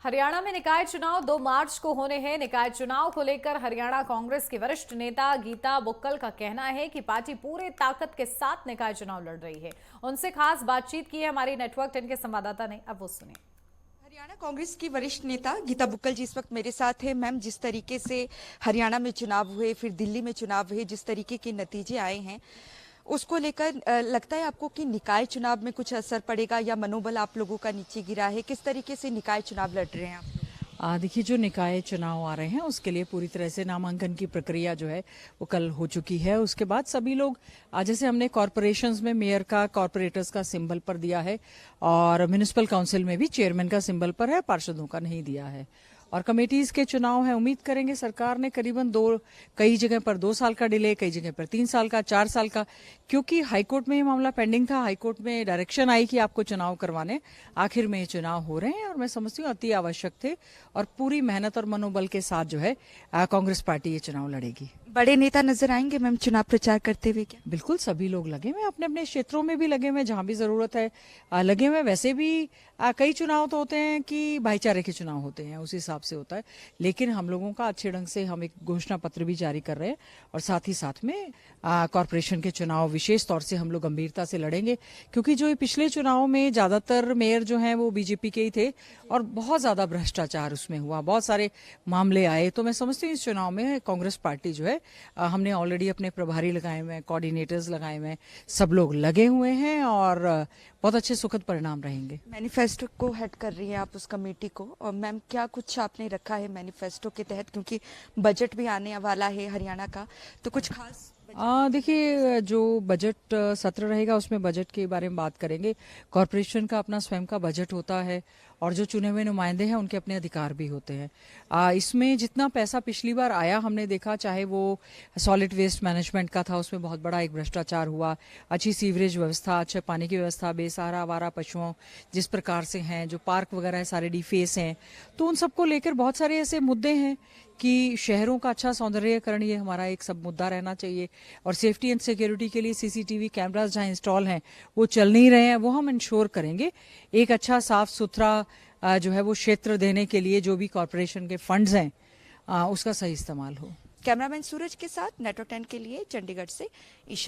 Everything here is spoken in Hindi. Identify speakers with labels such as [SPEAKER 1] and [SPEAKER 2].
[SPEAKER 1] हरियाणा में निकाय चुनाव 2 मार्च को होने हैं। निकाय चुनाव को लेकर हरियाणा कांग्रेस की वरिष्ठ नेता गीता बुक्कल का कहना है कि पार्टी पूरे ताकत के साथ निकाय चुनाव लड़ रही है। उनसे खास बातचीत की है हमारी नेटवर्क 10 के संवाददाता ने, अब वो सुनिए।
[SPEAKER 2] हरियाणा कांग्रेस की वरिष्ठ नेता गीता बुक्कल जी इस वक्त मेरे साथ है। मैम, जिस तरीके से हरियाणा में चुनाव हुए, फिर दिल्ली में चुनाव हुए, जिस तरीके के नतीजे आए हैं, उसको लेकर लगता है आपको कि निकाय चुनाव में कुछ असर पड़ेगा या मनोबल आप लोगों का नीचे गिरा है? किस तरीके से निकाय चुनाव लड़ रहे हैं आप लोग?
[SPEAKER 3] देखिए, जो निकाय चुनाव आ रहे हैं उसके लिए पूरी तरह से नामांकन की प्रक्रिया जो है वो कल हो चुकी है। उसके बाद सभी लोग जैसे हमने कॉरपोरेशंस में मेयर का, कॉरपोरेटर्स का सिंबल पर दिया है और म्युनिसिपल काउंसिल में भी चेयरमैन का सिंबल पर है, पार्षदों का नहीं दिया है। और कमेटीज के चुनाव है, उम्मीद करेंगे सरकार ने करीबन कई जगह पर 2 साल का डिले, कई जगह पर 3 साल का, 4 साल का, क्योंकि हाईकोर्ट में ये मामला पेंडिंग था। हाईकोर्ट में डायरेक्शन आई कि आपको चुनाव करवाने, आखिर में ये चुनाव हो रहे हैं और मैं समझती हूँ अति आवश्यक थे और पूरी मेहनत और मनोबल के साथ जो है कांग्रेस पार्टी ये चुनाव लड़ेगी।
[SPEAKER 2] बड़े नेता नजर आएंगे मैम चुनाव प्रचार करते हुए क्या?
[SPEAKER 3] बिल्कुल, सभी लोग लगे हुए, अपने अपने क्षेत्रों में भी लगे हुए, जहां भी जरूरत है लगे हुए। वैसे भी कई चुनाव तो होते हैं कि भाईचारे के चुनाव होते हैं, उस हिसाब से होता है, लेकिन हम लोगों का अच्छे ढंग से हम एक घोषणा पत्र भी जारी कर रहे हैं और साथ ही साथ में कॉरपोरेशन के चुनाव विशेष तौर से हम लोग गंभीरता से लड़ेंगे, क्योंकि जो पिछले चुनाव में ज्यादातर मेयर जो हैं वो बीजेपी के ही थे और बहुत ज्यादा भ्रष्टाचार उसमें हुआ, बहुत सारे मामले आए। तो मैं समझती हूँ इस चुनाव में कांग्रेस पार्टी जो है, हमने ऑलरेडी अपने प्रभारी लगाए हुए हैं, कोऑर्डिनेटर्स लगाए हुए हैं, सब लोग लगे हुए हैं और बहुत अच्छे सुखद परिणाम रहेंगे।
[SPEAKER 2] मैनिफेस्टो को हेड कर रही हैं आप उस कमेटी को, और मैम क्या कुछ आपने रखा है मैनिफेस्टो के तहत, क्योंकि बजट भी आने वाला है हरियाणा का, तो कुछ खास?
[SPEAKER 3] देखिए, जो बजट सत्र रहेगा उसमें बजट के बारे में बात करेंगे। कॉरपोरेशन का अपना स्वयं का बजट होता है और जो चुने हुए नुमाइंदे हैं उनके अपने अधिकार भी होते हैं। इसमें जितना पैसा पिछली बार आया हमने देखा, चाहे वो सॉलिड वेस्ट मैनेजमेंट का था, उसमें बहुत बड़ा एक भ्रष्टाचार हुआ, अच्छी सीवरेज व्यवस्था, अच्छे पानी की व्यवस्था, बेसहारा आवारा पशुओं जिस प्रकार से हैं, जो पार्क वगैरह है सारे डिफेस हैं, तो उन सबको लेकर बहुत सारे ऐसे मुद्दे हैं कि शहरों का अच्छा सौंदर्यीकरण, ये हमारा एक सब मुद्दा रहना चाहिए। और सेफ्टी एंड सिक्योरिटी के लिए सीसीटीवी कैमरास जहां इंस्टॉल हैं वो चल नहीं रहे हैं, वो हम इंश्योर करेंगे। एक अच्छा साफ सुथरा जो है वो क्षेत्र देने के लिए जो भी कॉरपोरेशन के फंड्स हैं उसका सही इस्तेमाल हो।
[SPEAKER 2] कैमरामैन सूरज के साथ नेटवर्क 10 के लिए चंडीगढ़ से ईशा।